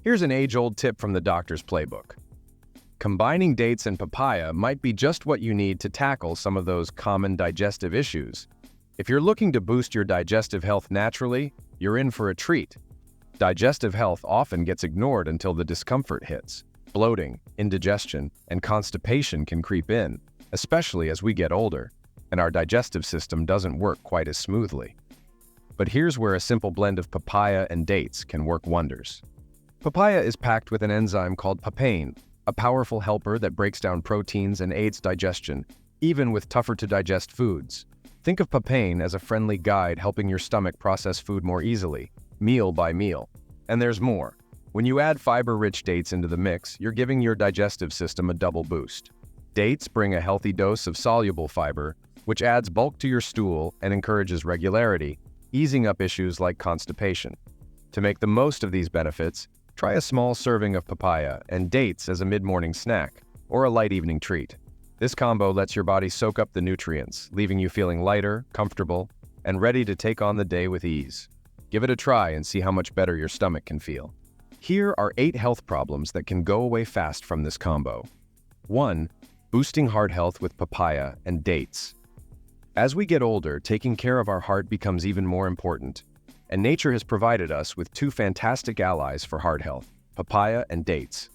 Here's an age-old tip from the doctor's playbook. Combining dates and papaya might be just what you need to tackle some of those common digestive issues. If you're looking to boost your digestive health naturally, you're in for a treat. Digestive health often gets ignored until the discomfort hits. Bloating, indigestion, and constipation can creep in, especially as we get older, and our digestive system doesn't work quite as smoothly. But here's where a simple blend of papaya and dates can work wonders. Papaya is packed with an enzyme called papain, a powerful helper that breaks down proteins and aids digestion, even with tougher-to-digest foods. Think of papain as a friendly guide helping your stomach process food more easily, meal by meal. And there's more. When you add fiber-rich dates into the mix, you're giving your digestive system a double boost. Dates bring a healthy dose of soluble fiber, which adds bulk to your stool and encourages regularity, easing up issues like constipation. To make the most of these benefits, try a small serving of papaya and dates as a mid-morning snack or a light evening treat. This combo lets your body soak up the nutrients, leaving you feeling lighter, comfortable, and ready to take on the day with ease. Give it a try and see how much better your stomach can feel. Here are 8 health problems that can go away fast from this combo. 1. Boosting heart health with papaya and dates. As we get older, taking care of our heart becomes even more important, and nature has provided us with 2 fantastic allies for heart health, papaya and dates.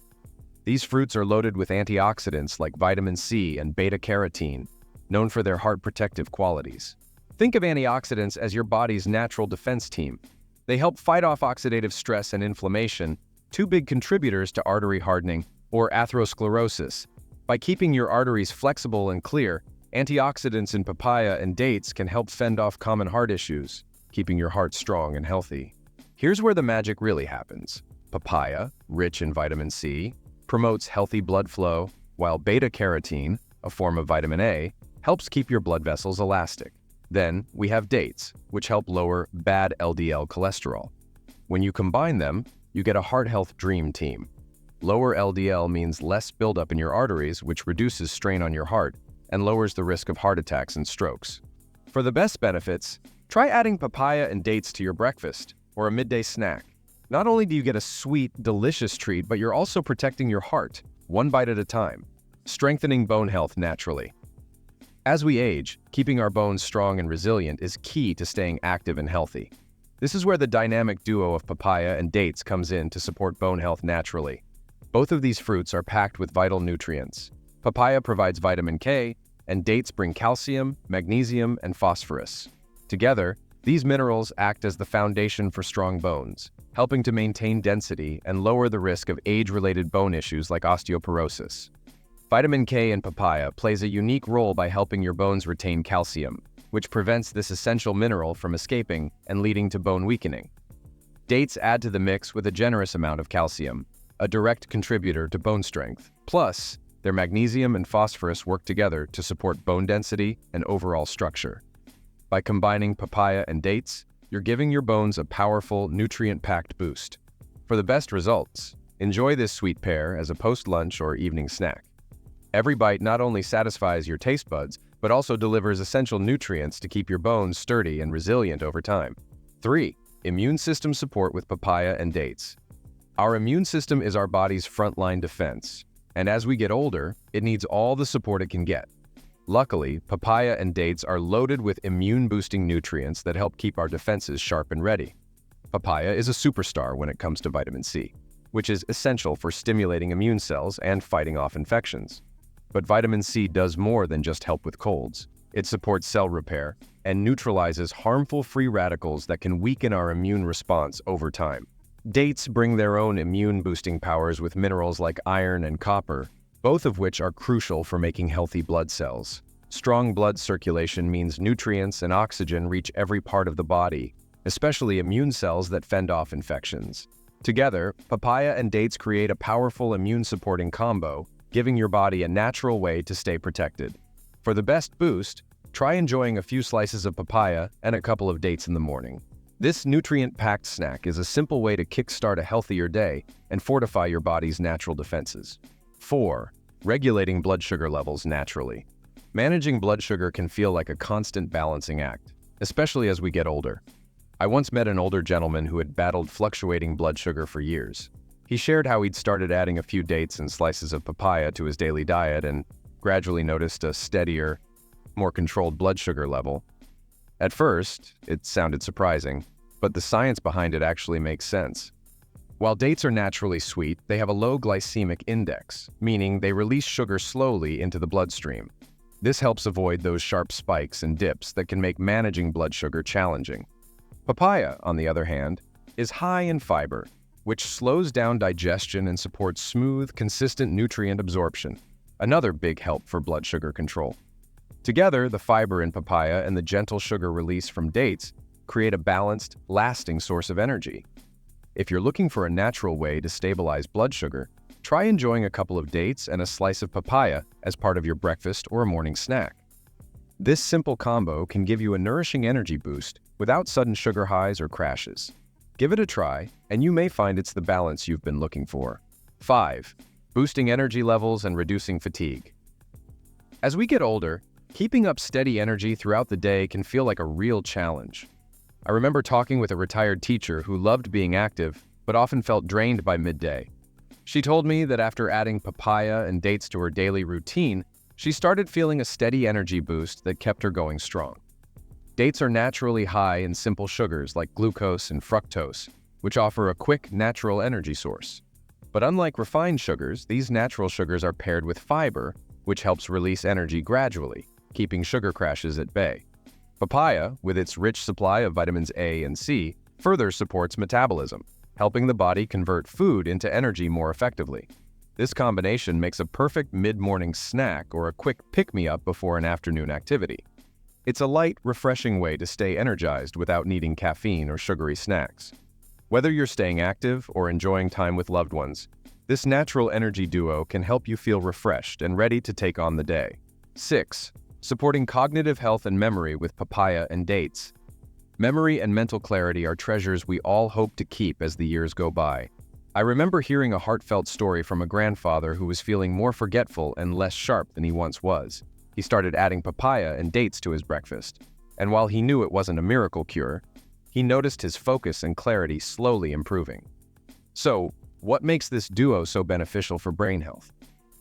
These fruits are loaded with antioxidants like vitamin C and beta-carotene, known for their heart protective qualities. Think of antioxidants as your body's natural defense team. They help fight off oxidative stress and inflammation, 2 big contributors to artery hardening or atherosclerosis. By keeping your arteries flexible and clear, antioxidants in papaya and dates can help fend off common heart issues, keeping your heart strong and healthy. Here's where the magic really happens. Papaya, rich in vitamin C, promotes healthy blood flow, while beta-carotene, a form of vitamin A, helps keep your blood vessels elastic. Then, we have dates, which help lower bad LDL cholesterol. When you combine them, you get a heart health dream team. Lower LDL means less buildup in your arteries, which reduces strain on your heart and lowers the risk of heart attacks and strokes. For the best benefits, try adding papaya and dates to your breakfast or a midday snack. Not only do you get a sweet, delicious treat, but you're also protecting your heart, one bite at a time, strengthening bone health naturally. As we age, keeping our bones strong and resilient is key to staying active and healthy. This is where the dynamic duo of papaya and dates comes in to support bone health naturally. Both of these fruits are packed with vital nutrients. Papaya provides vitamin K, and dates bring calcium, magnesium, and phosphorus. Together, these minerals act as the foundation for strong bones, helping to maintain density and lower the risk of age-related bone issues like osteoporosis. Vitamin K in papaya plays a unique role by helping your bones retain calcium, which prevents this essential mineral from escaping and leading to bone weakening. Dates add to the mix with a generous amount of calcium, a direct contributor to bone strength. Plus, their magnesium and phosphorus work together to support bone density and overall structure. By combining papaya and dates, you're giving your bones a powerful, nutrient-packed boost. For the best results, enjoy this sweet pair as a post-lunch or evening snack. Every bite not only satisfies your taste buds, but also delivers essential nutrients to keep your bones sturdy and resilient over time. 3. Immune system support with papaya and dates. Our immune system is our body's frontline defense, and as we get older, it needs all the support it can get. Luckily, papaya and dates are loaded with immune-boosting nutrients that help keep our defenses sharp and ready. Papaya is a superstar when it comes to vitamin C, which is essential for stimulating immune cells and fighting off infections. But vitamin C does more than just help with colds. It supports cell repair and neutralizes harmful free radicals that can weaken our immune response over time. Dates bring their own immune-boosting powers with minerals like iron and copper, both of which are crucial for making healthy blood cells. Strong blood circulation means nutrients and oxygen reach every part of the body, especially immune cells that fend off infections. Together, papaya and dates create a powerful immune-supporting combo, giving your body a natural way to stay protected. For the best boost, try enjoying a few slices of papaya and a couple of dates in the morning. This nutrient-packed snack is a simple way to kickstart a healthier day and fortify your body's natural defenses. 4. Regulating blood sugar levels naturally. Managing blood sugar can feel like a constant balancing act, especially as we get older. I once met an older gentleman who had battled fluctuating blood sugar for years. He shared how he'd started adding a few dates and slices of papaya to his daily diet and gradually noticed a steadier, more controlled blood sugar level. At first, it sounded surprising, but the science behind it actually makes sense. While dates are naturally sweet, they have a low glycemic index, meaning they release sugar slowly into the bloodstream. This helps avoid those sharp spikes and dips that can make managing blood sugar challenging. Papaya, on the other hand, is high in fiber, which slows down digestion and supports smooth, consistent nutrient absorption, another big help for blood sugar control. Together, the fiber in papaya and the gentle sugar release from dates create a balanced, lasting source of energy. If you're looking for a natural way to stabilize blood sugar, try enjoying a couple of dates and a slice of papaya as part of your breakfast or a morning snack. This simple combo can give you a nourishing energy boost without sudden sugar highs or crashes. Give it a try, and you may find it's the balance you've been looking for. 5. Boosting energy levels and reducing fatigue. As we get older, keeping up steady energy throughout the day can feel like a real challenge. I remember talking with a retired teacher who loved being active, but often felt drained by midday. She told me that after adding papaya and dates to her daily routine, she started feeling a steady energy boost that kept her going strong. Dates are naturally high in simple sugars like glucose and fructose, which offer a quick, natural energy source. But unlike refined sugars, these natural sugars are paired with fiber, which helps release energy gradually, keeping sugar crashes at bay. Papaya, with its rich supply of vitamins A and C, further supports metabolism, helping the body convert food into energy more effectively. This combination makes a perfect mid-morning snack or a quick pick-me-up before an afternoon activity. It's a light, refreshing way to stay energized without needing caffeine or sugary snacks. Whether you're staying active or enjoying time with loved ones, this natural energy duo can help you feel refreshed and ready to take on the day. 6. Supporting cognitive health and memory with papaya and dates. Memory and mental clarity are treasures we all hope to keep as the years go by. I remember hearing a heartfelt story from a grandfather who was feeling more forgetful and less sharp than he once was. He started adding papaya and dates to his breakfast, and while he knew it wasn't a miracle cure, he noticed his focus and clarity slowly improving. So, what makes this duo so beneficial for brain health?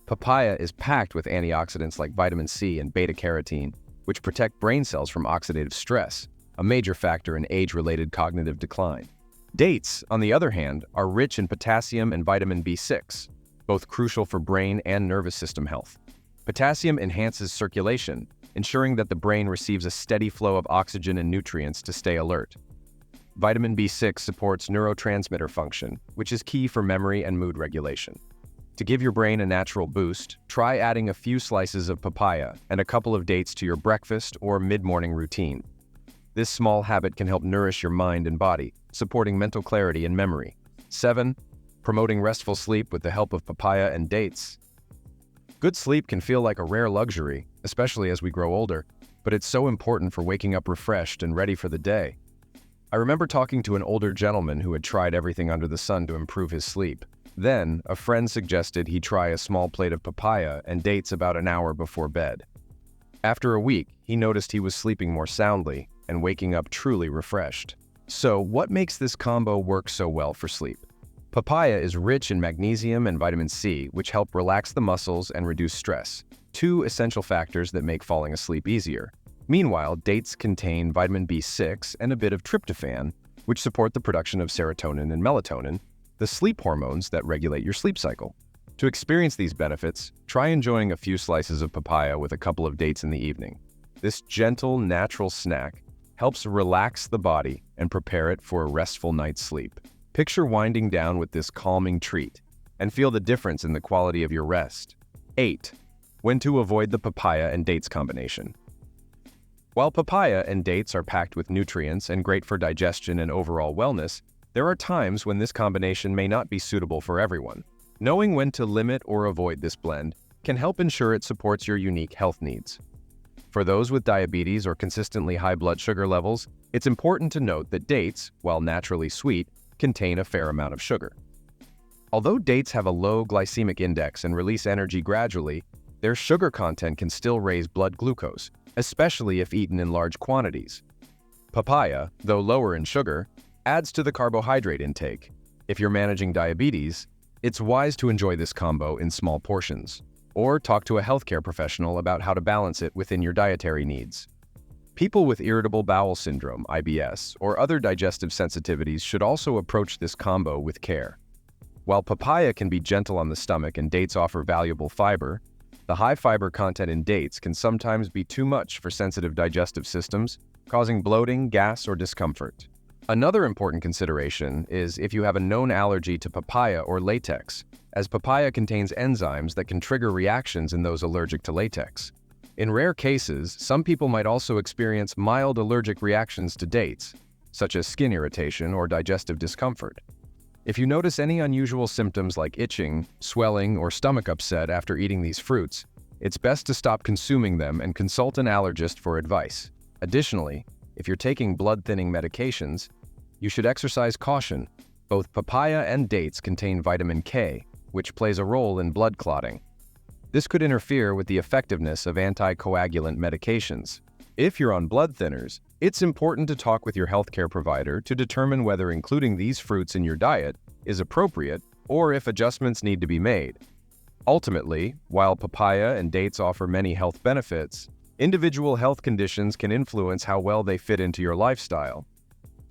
Papaya is packed with antioxidants like vitamin C and beta-carotene, which protect brain cells from oxidative stress, a major factor in age-related cognitive decline. Dates, on the other hand, are rich in potassium and vitamin B6, both crucial for brain and nervous system health. Potassium enhances circulation, ensuring that the brain receives a steady flow of oxygen and nutrients to stay alert. Vitamin B6 supports neurotransmitter function, which is key for memory and mood regulation. To give your brain a natural boost, try adding a few slices of papaya and a couple of dates to your breakfast or mid-morning routine. This small habit can help nourish your mind and body, supporting mental clarity and memory. 7. Promoting restful sleep with the help of papaya and dates. Good sleep can feel like a rare luxury, especially as we grow older, but it's so important for waking up refreshed and ready for the day. I remember talking to an older gentleman who had tried everything under the sun to improve his sleep. Then, a friend suggested he try a small plate of papaya and dates about an hour before bed. After a week, he noticed he was sleeping more soundly and waking up truly refreshed. So, what makes this combo work so well for sleep? Papaya is rich in magnesium and vitamin C, which help relax the muscles and reduce stress, two essential factors that make falling asleep easier. Meanwhile, dates contain vitamin B6 and a bit of tryptophan, which support the production of serotonin and melatonin, the sleep hormones that regulate your sleep cycle. To experience these benefits, try enjoying a few slices of papaya with a couple of dates in the evening. This gentle, natural snack helps relax the body and prepare it for a restful night's sleep. Picture winding down with this calming treat and feel the difference in the quality of your rest. 8. When to avoid the papaya and dates combination. While papaya and dates are packed with nutrients and great for digestion and overall wellness, there are times when this combination may not be suitable for everyone. Knowing when to limit or avoid this blend can help ensure it supports your unique health needs. For those with diabetes or consistently high blood sugar levels, it's important to note that dates, while naturally sweet, contain a fair amount of sugar. Although dates have a low glycemic index and release energy gradually, their sugar content can still raise blood glucose, especially if eaten in large quantities. Papaya, though lower in sugar, adds to the carbohydrate intake. If you're managing diabetes, It's wise to enjoy this combo in small portions, or talk to a healthcare professional about how to balance it within your dietary needs. People with irritable bowel syndrome, IBS, or other digestive sensitivities should also approach this combo with care. While papaya can be gentle on the stomach and dates offer valuable fiber, the high fiber content in dates can sometimes be too much for sensitive digestive systems, causing bloating, gas, or discomfort. Another important consideration is if you have a known allergy to papaya or latex, as papaya contains enzymes that can trigger reactions in those allergic to latex. In rare cases, some people might also experience mild allergic reactions to dates, such as skin irritation or digestive discomfort. If you notice any unusual symptoms like itching, swelling, or stomach upset after eating these fruits, it's best to stop consuming them and consult an allergist for advice. Additionally, if you're taking blood-thinning medications, you should exercise caution. Both papaya and dates contain vitamin K, which plays a role in blood clotting. This could interfere with the effectiveness of anticoagulant medications. If you're on blood thinners, it's important to talk with your healthcare provider to determine whether including these fruits in your diet is appropriate or if adjustments need to be made. Ultimately, while papaya and dates offer many health benefits, individual health conditions can influence how well they fit into your lifestyle.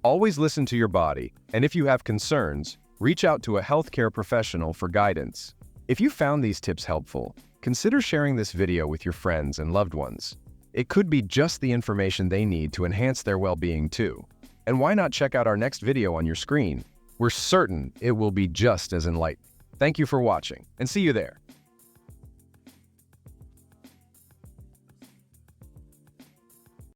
Always listen to your body, and if you have concerns, reach out to a healthcare professional for guidance. If you found these tips helpful, consider sharing this video with your friends and loved ones. It could be just the information they need to enhance their well-being too. And why not check out our next video on your screen? We're certain it will be just as enlightening. Thank you for watching, and see you there.